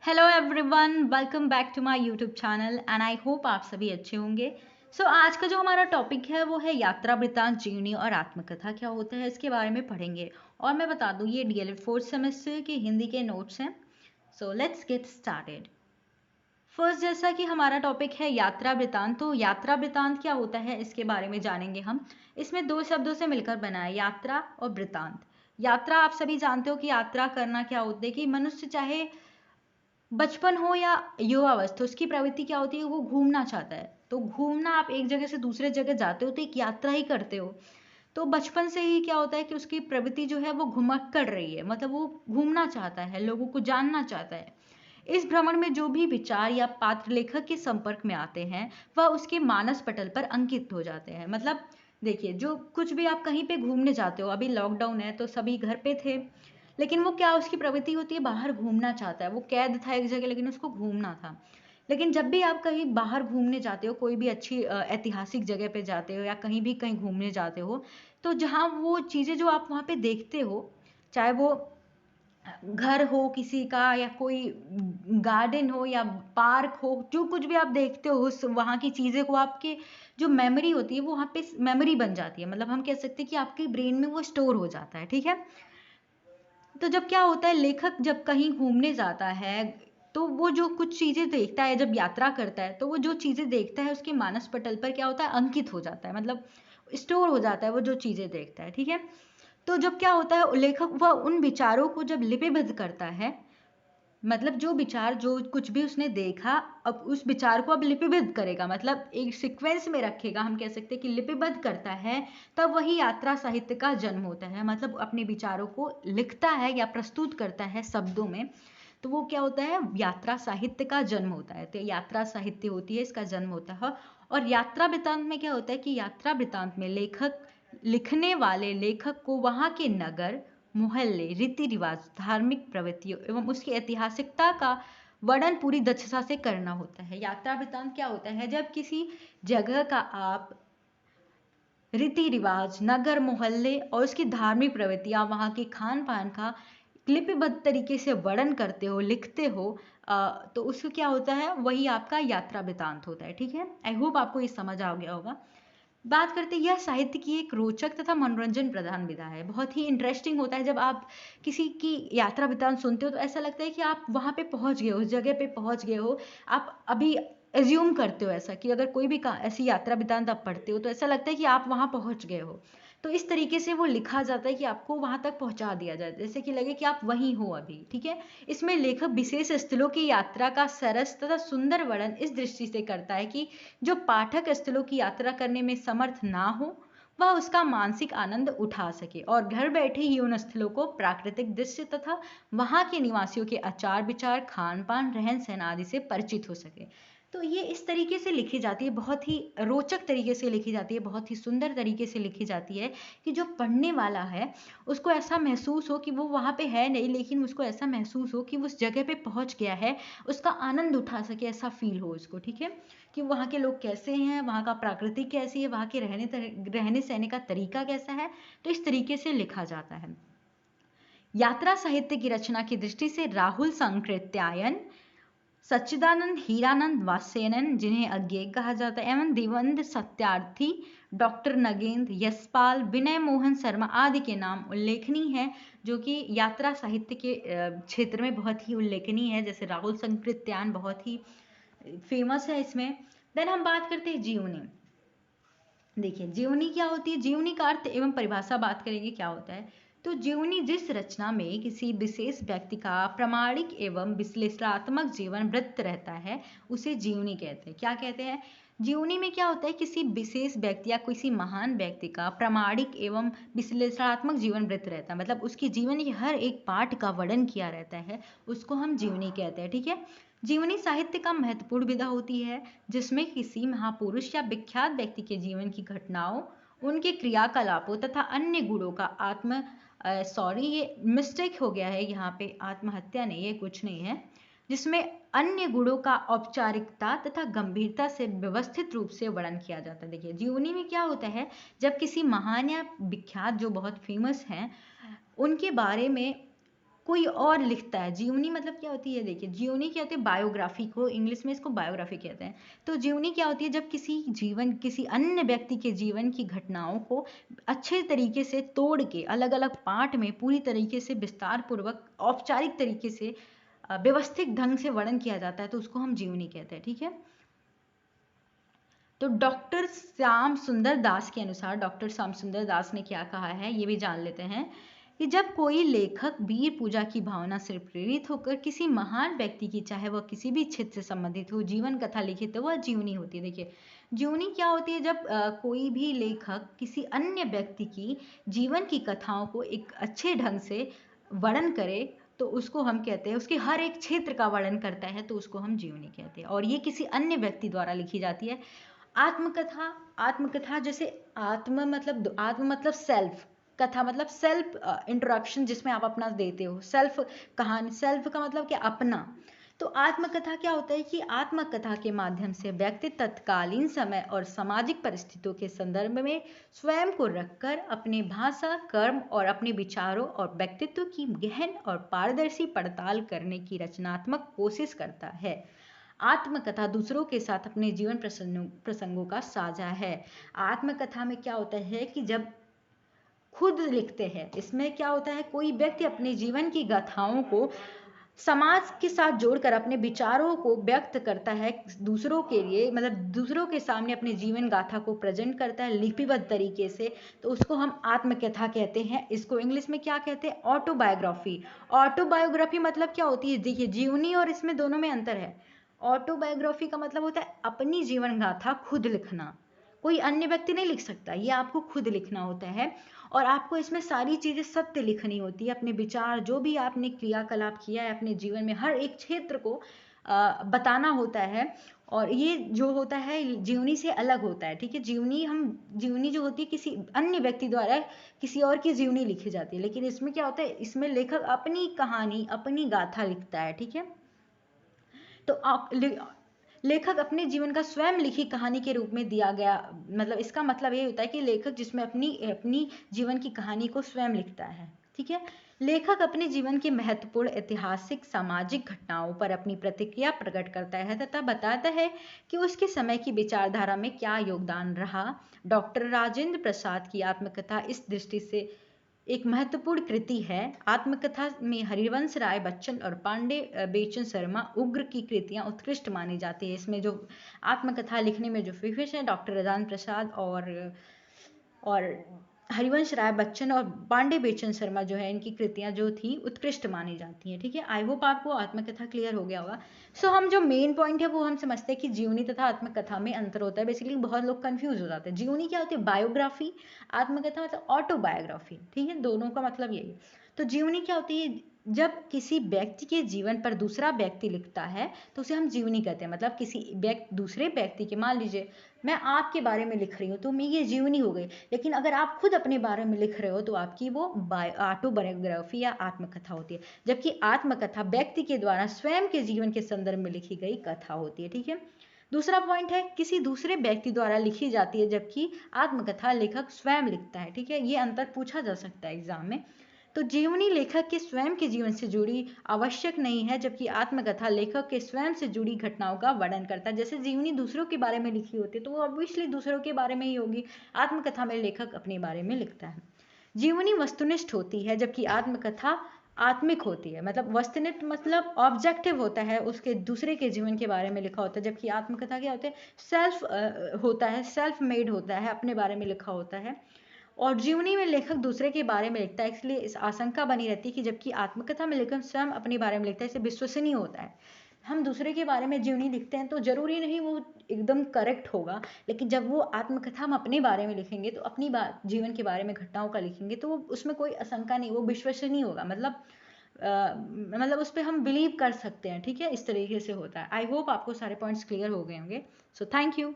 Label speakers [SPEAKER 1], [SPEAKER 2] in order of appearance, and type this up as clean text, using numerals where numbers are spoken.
[SPEAKER 1] Hello everyone, welcome back to my YouTube channel and I hope आप सभी अच्छे होंगे। आज का जो हमारा टॉपिक है वो है यात्रा वृत्तांत, जीवनी और आत्मकथा क्या होता है इसके बारे में पढ़ेंगे। और मैं बता दूं ये डीएलएड फोर्थ सेमेस्टर के हिंदी के नोट्स हैं। Let's get started. फर्स्ट, जैसा कि हमारा टॉपिक है यात्रा वृत्तांत, तो यात्रा वृत्तांत क्या होता है इसके बारे में जानेंगे हम। इसमें दो शब्दों से मिलकर बना है, यात्रा और वृत्तांत। यात्रा आप सभी जानते हो कि यात्रा करना क्या होता है, कि मनुष्य चाहे बचपन हो या युवावस्था, उसकी प्रवृत्ति क्या होती है, वो घूमना चाहता है। तो घूमना, आप एक जगह से दूसरे जगह जाते हो तो एक यात्रा ही करते हो। तो बचपन से ही क्या होता है कि उसकी प्रवृत्ति जो है वो घुमक कर रही है, मतलब वो घूमना चाहता है, लोगों को जानना चाहता है। इस भ्रमण में जो भी विचार या पात्र लेखक के संपर्क में आते हैं वह उसके मानस पटल पर अंकित हो जाते हैं। मतलब देखिए, जो कुछ भी आप कहीं पे घूमने जाते हो, अभी लॉकडाउन है तो सभी घर पे थे, लेकिन वो क्या, उसकी प्रवृत्ति होती है बाहर घूमना चाहता है। वो कैद था एक जगह लेकिन उसको घूमना था। लेकिन जब भी आप कहीं बाहर घूमने जाते हो, कोई भी अच्छी ऐतिहासिक जगह पे जाते हो या कहीं भी कहीं घूमने जाते हो, तो जहाँ वो चीज़ें जो आप वहाँ पे देखते हो, चाहे वो घर हो किसी का या कोई गार्डन हो या पार्क हो, जो कुछ भी आप देखते हो उस वहाँ की चीज़ें को, आपके जो मेमोरी होती है वो वहाँ पे मेमोरी बन जाती है। मतलब हम कह सकते हैं कि आपके ब्रेन में वो स्टोर हो जाता है। ठीक है। तो जब क्या होता है, लेखक जब कहीं घूमने जाता है तो वो जो कुछ चीज़ें देखता है, जब यात्रा करता है तो वो जो चीज़ें देखता है उसके मानस पटल पर क्या होता है, अंकित हो जाता है। मतलब स्टोर हो जाता है वो जो चीज़ें देखता है। ठीक है। तो जब क्या होता है, लेखक वह उन विचारों को जब लिपिबद्ध करता है, मतलब जो विचार, जो कुछ भी उसने देखा, अब उस विचार को अब लिपिबद्ध करेगा, मतलब एक सीक्वेंस में रखेगा, हम कह सकते हैं कि लिपिबद्ध करता है, तब वही यात्रा साहित्य का जन्म होता है। मतलब अपने विचारों को लिखता है या प्रस्तुत करता है शब्दों में, तो वो क्या होता है, यात्रा साहित्य का जन्म होता है। तो यात्रा साहित्य होती है, इसका जन्म होता है। और यात्रा वृत्तांत में क्या होता है कि यात्रा वृत्तांत में लेखक, लिखने वाले लेखक को वहाँ के नगर, मोहल्ले, रीति रिवाज, धार्मिक प्रवृत्तियों एवं उसकी ऐतिहासिकता का वर्णन पूरी दक्षता से करना होता है। यात्रा वृत्तांत क्या होता है, जब किसी जगह का आप रीति रिवाज, नगर मोहल्ले और उसकी धार्मिक प्रवृत्तियां, वहाँ के खान पान का लिपिबद्ध तरीके से वर्णन करते हो, लिखते हो, तो उसको क्या होता है, वही आपका यात्रा वृत्तांत होता है। ठीक है। आई होप आपको ये समझ आ गया होगा। बात करते हैं, यह साहित्य की एक रोचक तथा मनोरंजन प्रधान विधा है। बहुत ही इंटरेस्टिंग होता है जब आप किसी की यात्रा वृत्तांत सुनते हो, तो ऐसा लगता है कि आप वहाँ पे पहुँच गए हो, उस जगह पे पहुँच गए हो। आप अभी एज्यूम करते हो ऐसा, कि अगर कोई भी ऐसी यात्रा वृत्तांत आप पढ़ते हो तो ऐसा लगता है कि आप वहाँ पहुँच गए हो। तो इस तरीके से वो लिखा जाता है कि आपको वहाँ तक पहुँचा दिया जाए, जैसे कि लगे कि आप वहीं हो अभी। ठीक है। इसमें लेखक विशेष स्थलों की यात्रा का सरस तथा सुंदर वर्णन इस दृष्टि से करता है कि जो पाठक स्थलों की यात्रा करने में समर्थ ना हो, वह उसका मानसिक आनंद उठा सके और घर बैठे ही उन स्थलों को प्राकृतिक दृश्य तथा वहाँ के निवासियों के आचार विचार, खान पान, रहन सहन आदि से परिचित हो सके। तो ये इस तरीके से लिखी जाती है, बहुत ही रोचक तरीके से लिखी जाती है, बहुत ही सुंदर तरीके से लिखी जाती है, कि जो पढ़ने वाला है उसको ऐसा महसूस हो कि वो वहाँ पे है नहीं, लेकिन उसको ऐसा महसूस हो कि वो उस जगह पे पहुँच गया है, उसका आनंद उठा सके, ऐसा फील हो उसको। ठीक है। कि वहाँ के लोग कैसे हैं, वहाँ का प्रकृति कैसी है, वहाँ के रहने सहने का तरीका कैसा है। तो इस तरीके से लिखा जाता है। यात्रा साहित्य की रचना की दृष्टि से राहुल संकृत्यायन, सच्चिदानंद हीरानंद वात्स्ययन, जिन्हें अज्ञेय कहा जाता है, एवं दिवंद सत्यार्थी, डॉक्टर नगेंद्र, यशपाल, विनय मोहन शर्मा आदि के नाम उल्लेखनीय हैं, जो कि यात्रा साहित्य के क्षेत्र में बहुत ही उल्लेखनीय है। जैसे राहुल संकृत्यायन बहुत ही फेमस है इसमें। देन हम बात करते हैं जीवनी। देखिए, जीवनी क्या होती है, जीवनी का अर्थ एवं परिभाषा बात करेंगे क्या होता है। तो जीवनी जिस रचना में किसी विशेष व्यक्ति का प्रामाणिक एवं विश्लेषणात्मक जीवन वृत्त रहता है, उसे जीवनी कहते हैं। क्या कहते हैं, जीवनी में क्या होता है, किसी विशेष व्यक्ति या किसी महान व्यक्ति का प्रामाणिक एवं विश्लेषणात्मक जीवन वृत्त रहता है, मतलब उसकी जीवन के हर एक पार्ट का वर्णन किया रहता है, उसको हम जीवनी कहते हैं। ठीक है। जीवनी साहित्य का महत्वपूर्ण विधा होती है, जिसमें किसी महापुरुष या विख्यात व्यक्ति के जीवन की घटनाओं, उनके क्रियाकलापों तथा अन्य गुणों का सॉरी ये मिस्टेक हो गया है यहाँ पे, आत्महत्या नहीं, ये कुछ नहीं है, जिसमें अन्य गुणों का औपचारिकता तथा गंभीरता से व्यवस्थित रूप से वर्णन किया जाता है। देखिए, जीवनी में क्या होता है, जब किसी महान या विख्यात, जो बहुत फेमस हैं, उनके बारे में कोई और लिखता है। जीवनी मतलब क्या होती है, देखिए जीवनी क्या होती है, बायोग्राफी को इंग्लिश में इसको बायोग्राफी कहते हैं। तो जीवनी क्या होती है, जब किसी अन्य व्यक्ति के जीवन की घटनाओं को अच्छे तरीके से तोड़ के अलग अलग पार्ट में पूरी तरीके से विस्तार पूर्वक औपचारिक तरीके से व्यवस्थित ढंग से वर्णन किया जाता है, तो उसको हम जीवनी कहते हैं। ठीक है, तो डॉक्टर श्याम सुंदर दास के अनुसार, डॉक्टर श्याम सुंदर दास ने क्या कहा है ये भी जान लेते हैं कि जब कोई लेखक वीर पूजा की भावना से प्रेरित होकर किसी महान व्यक्ति की, चाहे वह किसी भी क्षेत्र से संबंधित हो, जीवन कथा लिखे तो वह जीवनी होती है। देखिए जीवनी क्या होती है, जब कोई भी लेखक किसी अन्य व्यक्ति की जीवन की कथाओं को एक अच्छे ढंग से वर्णन करे तो उसको हम कहते हैं, उसके हर एक क्षेत्र का वर्णन करता है तो उसको हम जीवनी कहते हैं, और ये किसी अन्य व्यक्ति द्वारा लिखी जाती है। आत्मकथा, आत्मकथा जैसे आत्म मतलब सेल्फ, कथा मतलब सेल्फ इंट्रोडक्शन जिसमें आप अपना देते हो, सेल्फ कहानी, सेल्फ का मतलब क्या, अपना। तो आत्मकथा क्या होता है कि आत्मकथा के माध्यम से व्यक्ति तत्कालीन समय और सामाजिक परिस्थितियों के संदर्भ में स्वयं को रखकर अपने भाषा, कर्म और अपने विचारों और व्यक्तित्व की गहन और पारदर्शी पड़ताल करने की रचनात्मक कोशिश करता है। आत्मकथा दूसरों के साथ अपने जीवन प्रसंगों का साझा है। आत्मकथा में क्या होता है कि जब खुद लिखते हैं, इसमें क्या होता है, कोई व्यक्ति अपने जीवन की गाथाओं को समाज के साथ जोड़कर अपने विचारों को व्यक्त करता है दूसरों के लिए, मतलब दूसरों के सामने अपने जीवन गाथा को प्रेजेंट करता है लिपिबद्ध तरीके से, तो उसको हम आत्मकथा कहते हैं। इसको इंग्लिश में क्या कहते हैं, ऑटोबायोग्राफी। ऑटोबायोग्राफी मतलब क्या होती है, देखिए जीवनी और इसमें दोनों में अंतर है। ऑटोबायोग्राफी का मतलब होता है अपनी जीवन गाथा खुद लिखना, कोई अन्य व्यक्ति नहीं लिख सकता, ये आपको खुद लिखना होता है, और आपको इसमें सारी चीजें सत्य लिखनी होती है, अपने विचार जो भी आपने क्रियाकलाप किया है अपने जीवन में हर एक क्षेत्र को बताना होता है, और ये जो होता है जीवनी से अलग होता है। ठीक है, जीवनी जो होती है किसी अन्य व्यक्ति द्वारा किसी और की जीवनी लिखी जाती है, लेकिन इसमें क्या होता है, इसमें लेखक अपनी कहानी अपनी गाथा लिखता है। ठीक है, तो लेखक अपने जीवन का स्वयं लिखी कहानी के रूप में दिया गया, मतलब इसका मतलब ये होता है कि लेखक जिसमें अपनी अपनी जीवन की कहानी को स्वयं लिखता है। ठीक है, लेखक अपने जीवन की महत्वपूर्ण ऐतिहासिक सामाजिक घटनाओं पर अपनी प्रतिक्रिया प्रकट करता है तथा बताता है कि उसके समय की विचारधारा में क्या योगदान रहा। डॉक्टर राजेंद्र प्रसाद की आत्मकथा इस दृष्टि से एक महत्वपूर्ण कृति है। आत्मकथा में हरिवंश राय बच्चन और पांडे बेचन शर्मा उग्र की कृतियां उत्कृष्ट मानी जाती है। इसमें जो आत्मकथा लिखने में जो विशेष है, डॉक्टर राजेंद्र प्रसाद और हरिवंश राय बच्चन और पांडे बेचन शर्मा जो है, इनकी कृतियां जो थी उत्कृष्ट मानी जाती हैं। ठीक है, आई होप आपको आत्मकथा क्लियर हो गया होगा। सो हम जो मेन पॉइंट है वो हम समझते हैं कि जीवनी तथा आत्मकथा में अंतर होता है। बेसिकली बहुत लोग कंफ्यूज हो जाते हैं, जीवनी क्या होती है, बायोग्राफी, आत्मकथा मतलब ऑटोबायोग्राफी। ठीक है, दोनों का मतलब यही है। तो जीवनी क्या होती है, जब किसी व्यक्ति के जीवन पर दूसरा व्यक्ति लिखता है तो उसे हम जीवनी कहते हैं। मतलब दूसरे व्यक्ति के, मान लीजिए मैं आपके बारे में लिख रही हूँ तो मैं ये जीवनी हो गई, लेकिन अगर आप खुद अपने बारे में लिख रहे हो तो आपकी वो ऑटोबायोग्राफी या आत्मकथा होती है, जबकि आत्मकथा व्यक्ति के द्वारा स्वयं के जीवन के संदर्भ में लिखी गई कथा होती है। ठीक है, दूसरा पॉइंट है किसी दूसरे व्यक्ति द्वारा लिखी जाती है, जबकि आत्मकथा लेखक स्वयं लिखता है। ठीक है, ये अंतर पूछा जा सकता है एग्जाम में। तो जीवनी लेखक के स्वयं के जीवन से जुड़ी आवश्यक नहीं है, जबकि आत्मकथा लेखक के स्वयं से जुड़ी घटनाओं का वर्णन करता है। जैसे जीवनी दूसरों के बारे में लिखी होती है तो वो ऑब्वियसली दूसरों के बारे में ही होगी, आत्मकथा में लेखक अपने बारे में लिखता है। जीवनी वस्तुनिष्ठ होती है जबकि आत्मकथा आत्मिक होती है। मतलब वस्तुनिष्ठ मतलब ऑब्जेक्टिव होता है, उसके दूसरे के जीवन के बारे में लिखा होता है, जबकि आत्मकथा क्या होता है, सेल्फ होता है, सेल्फ मेड होता है, अपने बारे में लिखा होता है। और जीवनी में लेखक दूसरे के बारे में लिखता है, इसलिए इस आशंका बनी रहती है कि जबकि आत्मकथा में लेखक स्वयं अपने बारे में लिखता है, इसे विश्वसनीय होता है। हम दूसरे के बारे में जीवनी लिखते हैं तो जरूरी नहीं वो एकदम करेक्ट होगा, लेकिन जब वो आत्मकथा हम अपने बारे में लिखेंगे तो अपनी बात जीवन के बारे में घटनाओं का लिखेंगे तो वो उसमें कोई आशंका नहीं, वो विश्वसनीय होगा। मतलब उस पर हम बिलीव कर सकते हैं। ठीक है, इस तरीके से होता है। आई होप आपको सारे पॉइंट्स क्लियर हो गए होंगे। So thank you.